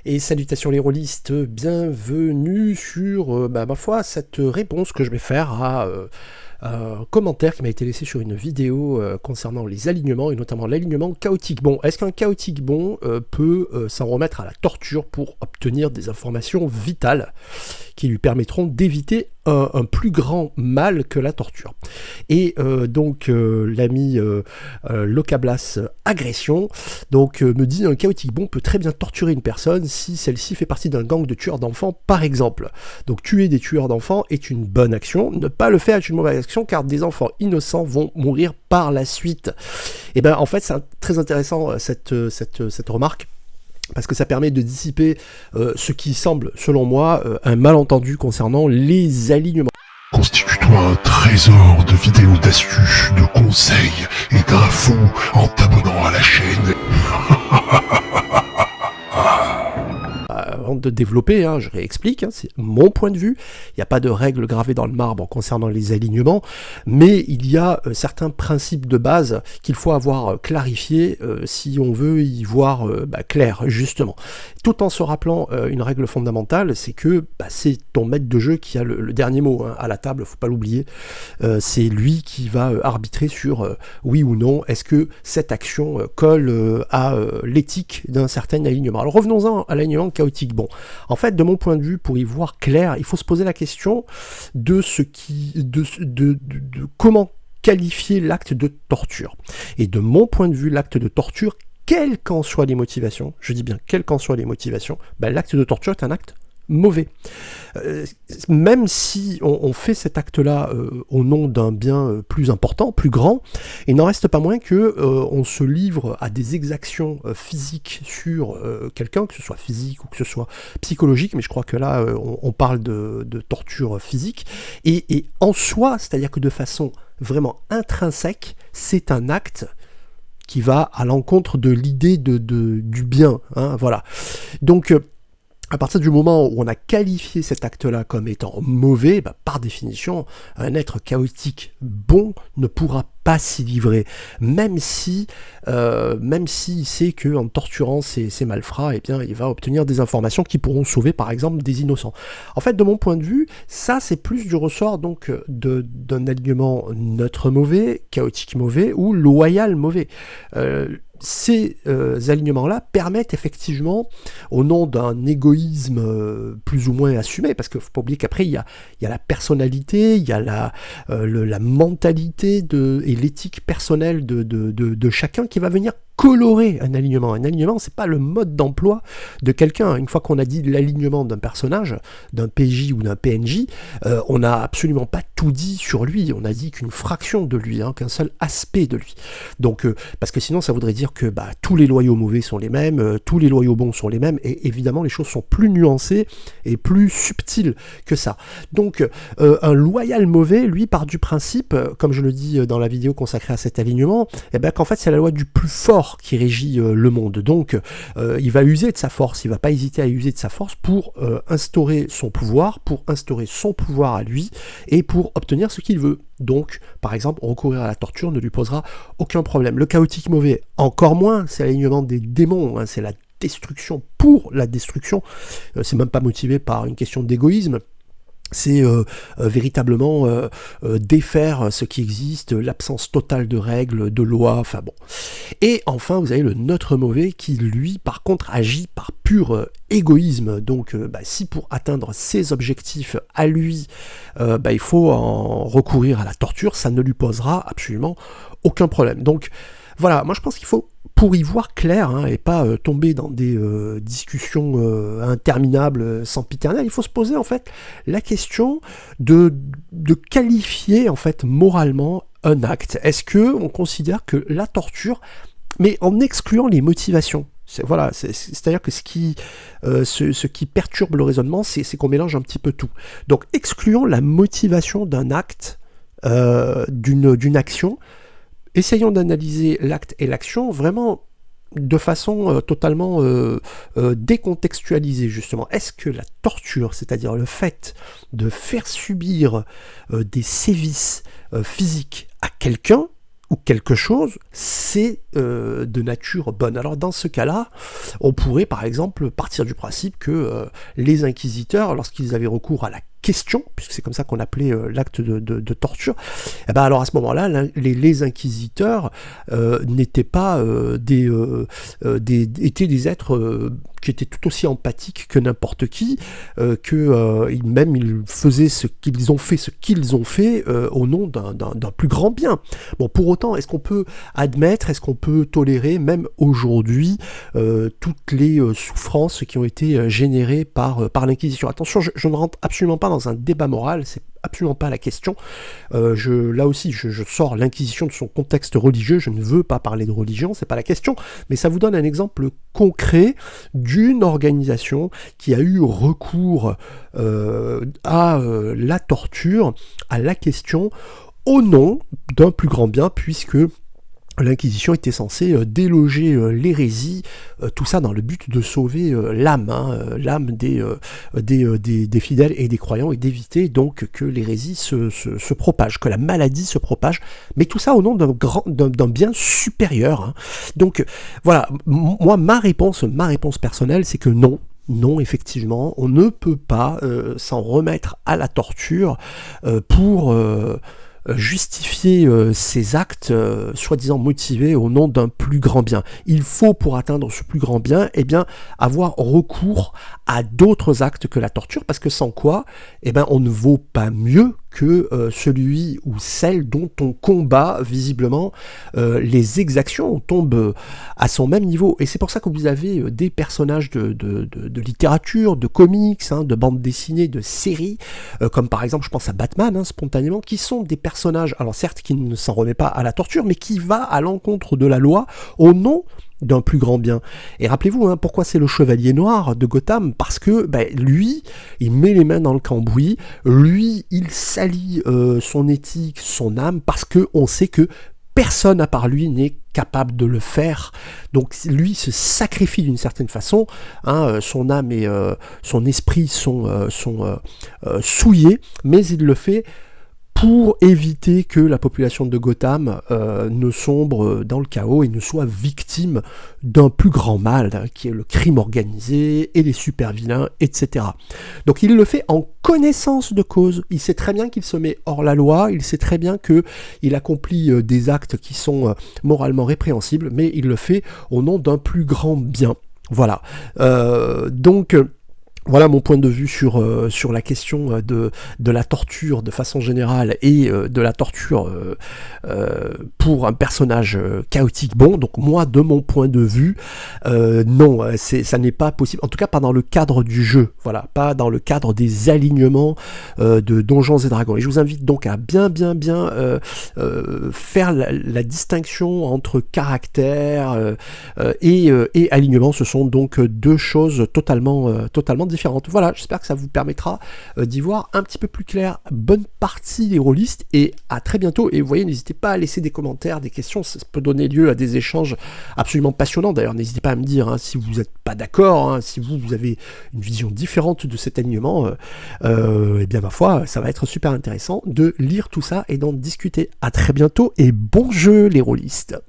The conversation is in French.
Et salutations les rôlistes, bienvenue sur, ma foi, cette réponse que je vais faire à un commentaire qui m'a été laissé sur une vidéo concernant les alignements, et notamment l'alignement chaotique bon. Est-ce qu'un chaotique bon peut s'en remettre à la torture pour obtenir des informations vitales qui lui permettront d'éviter un plus grand mal que la torture? Et l'ami Locablas Agression me dit: un chaotique bon peut très bien torturer une personne si celle-ci fait partie d'un gang de tueurs d'enfants par exemple. Donc tuer des tueurs d'enfants est une bonne action, ne pas le faire est une mauvaise action car des enfants innocents vont mourir par la suite. Et en fait c'est très intéressant cette remarque, parce que ça permet de dissiper ce qui semble, selon moi, un malentendu concernant les alignements. Constitue-toi un trésor de vidéos d'astuces, de conseils et d'infos en t'abonnant à la chaîne. Avant de développer, je réexplique, c'est mon point de vue. Il n'y a pas de règles gravées dans le marbre concernant les alignements, mais il y a certains principes de base qu'il faut avoir clarifiés si on veut y voir clair, justement. Tout en se rappelant une règle fondamentale, c'est que c'est ton maître de jeu qui a le dernier mot à la table, faut pas l'oublier. C'est lui qui va arbitrer sur oui ou non, est-ce que cette action colle à l'éthique d'un certain alignement. Alors revenons-en à l'alignement chaotique bon. En fait, de mon point de vue, pour y voir clair, il faut se poser la question de comment qualifier l'acte de torture. Et de mon point de vue, l'acte de torture, quelles qu'en soient les motivations, je dis bien quelles qu'en soient les motivations, l'acte de torture est un acte mauvais. Même si on fait cet acte-là au nom d'un bien plus important, plus grand, il n'en reste pas moins que on se livre à des exactions physiques sur quelqu'un, que ce soit physique ou que ce soit psychologique, mais je crois que là on parle de torture physique, et en soi, c'est-à-dire que de façon vraiment intrinsèque, c'est un acte qui va à l'encontre de l'idée du bien, voilà. Donc à partir du moment où on a qualifié cet acte-là comme étant mauvais, par définition, un être chaotique bon ne pourra pas s'y livrer, même si il sait qu'en torturant ses malfrats, il va obtenir des informations qui pourront sauver, par exemple, des innocents. En fait, de mon point de vue, ça, c'est plus du ressort donc d'un alignement neutre mauvais, chaotique mauvais ou loyal mauvais. Ces alignements-là permettent effectivement, au nom d'un égoïsme plus ou moins assumé, parce qu'il ne faut pas oublier qu'après il y a la personnalité, il y a la mentalité et l'éthique personnelle de chacun qui va venir colorer un alignement. Un alignement, c'est pas le mode d'emploi de quelqu'un. Une fois qu'on a dit l'alignement d'un personnage, d'un PJ ou d'un PNJ, on n'a absolument pas tout dit sur lui. On a dit qu'une fraction de lui, qu'un seul aspect de lui. Donc, parce que sinon, ça voudrait dire que tous les loyaux mauvais sont les mêmes, tous les loyaux bons sont les mêmes, et évidemment, les choses sont plus nuancées et plus subtiles que ça. Donc, un loyal mauvais, lui, part du principe, comme je le dis dans la vidéo consacrée à cet alignement, qu'en fait, c'est la loi du plus fort qui régit le monde. Donc il va user de sa force, il va pas hésiter à user de sa force pour instaurer son pouvoir à lui et pour obtenir ce qu'il veut. Donc, par exemple, recourir à la torture ne lui posera aucun problème. Le chaotique mauvais, encore moins, c'est l'alignement des démons, c'est la destruction pour la destruction, c'est même pas motivé par une question d'égoïsme. C'est véritablement défaire ce qui existe, l'absence totale de règles, de lois, enfin bon. Et enfin, vous avez le neutre mauvais qui, lui, par contre, agit par pur égoïsme. Donc, si pour atteindre ses objectifs à lui, il faut en recourir à la torture, ça ne lui posera absolument aucun problème. Donc, voilà, moi je pense qu'il faut, pour y voir clair, et pas tomber dans des discussions interminables, sempiternelles, il faut se poser en fait la question de qualifier en fait moralement un acte. Est-ce que on considère que la torture, mais en excluant les motivations, c'est-à-dire que ce qui perturbe le raisonnement, c'est qu'on mélange un petit peu tout. Donc excluons la motivation d'un acte, d'une action. Essayons d'analyser l'acte et l'action vraiment de façon totalement décontextualisée, justement. Est-ce que la torture, c'est-à-dire le fait de faire subir des sévices physiques à quelqu'un, ou quelque chose, c'est de nature bonne. Alors dans ce cas-là, on pourrait par exemple partir du principe que les inquisiteurs, lorsqu'ils avaient recours à la question, puisque c'est comme ça qu'on appelait l'acte de torture, et ben alors à ce moment-là, les inquisiteurs n'étaient pas étaient des êtres qui étaient tout aussi empathiques que n'importe qui, même ils faisaient ce qu'ils ont fait au nom d'un plus grand bien. Bon, pour autant, est-ce qu'on peut admettre, est-ce qu'on peut tolérer, même aujourd'hui, toutes les souffrances qui ont été générées par l'Inquisition? Attention, je ne rentre absolument pas dans un débat moral, c'est absolument pas la question. Là aussi, je sors l'Inquisition de son contexte religieux, je ne veux pas parler de religion, c'est pas la question, mais ça vous donne un exemple concret d'une organisation qui a eu recours à la torture, à la question, au nom d'un plus grand bien, puisque l'Inquisition était censée déloger l'hérésie, tout ça dans le but de sauver l'âme des fidèles et des croyants, et d'éviter donc que l'hérésie se propage, que la maladie se propage, mais tout ça au nom d'un bien supérieur. Hein. Donc voilà, moi ma réponse personnelle, c'est que non, effectivement, on ne peut pas s'en remettre à la torture pour justifier ces actes soi-disant motivés au nom d'un plus grand bien. Il faut, pour atteindre ce plus grand bien, avoir recours à d'autres actes que la torture, parce que sans quoi, on ne vaut pas mieux que celui ou celle dont on combat visiblement les exactions. On tombe à son même niveau, et c'est pour ça que vous avez des personnages de littérature, de comics, de bandes dessinées, de séries, comme par exemple, je pense à Batman, spontanément, qui sont des personnages, alors certes qui ne s'en remet pas à la torture, mais qui va à l'encontre de la loi au nom d'un plus grand bien. Et rappelez-vous, pourquoi c'est le Chevalier Noir de Gotham? Parce que lui, il met les mains dans le cambouis, lui, il salit son éthique, son âme, parce qu'on sait que personne à part lui n'est capable de le faire. Donc lui se sacrifie d'une certaine façon, son âme et son esprit sont souillés, mais il le fait pour éviter que la population de Gotham ne sombre dans le chaos et ne soit victime d'un plus grand mal, qui est le crime organisé et les super vilains, etc. Donc il le fait en connaissance de cause. Il sait très bien qu'il se met hors la loi, il sait très bien qu'il accomplit des actes qui sont moralement répréhensibles, mais il le fait au nom d'un plus grand bien. Voilà. Voilà mon point de vue sur la question de la torture de façon générale et de la torture pour un personnage chaotique. Bon, donc moi, de mon point de vue, non, ça n'est pas possible, en tout cas pas dans le cadre du jeu, voilà, pas dans le cadre des alignements de Donjons et Dragons. Et je vous invite donc à bien faire la distinction entre caractère et alignement. Ce sont donc deux choses totalement différentes. Voilà, j'espère que ça vous permettra d'y voir un petit peu plus clair. Bonne partie des rôlistes et à très bientôt. Et vous voyez, n'hésitez pas à laisser des commentaires, des questions, ça peut donner lieu à des échanges absolument passionnants. D'ailleurs, n'hésitez pas à me dire si vous n'êtes pas d'accord, si vous avez une vision différente de cet alignement. Ma foi, ça va être super intéressant de lire tout ça et d'en discuter. À très bientôt et bon jeu les rôlistes.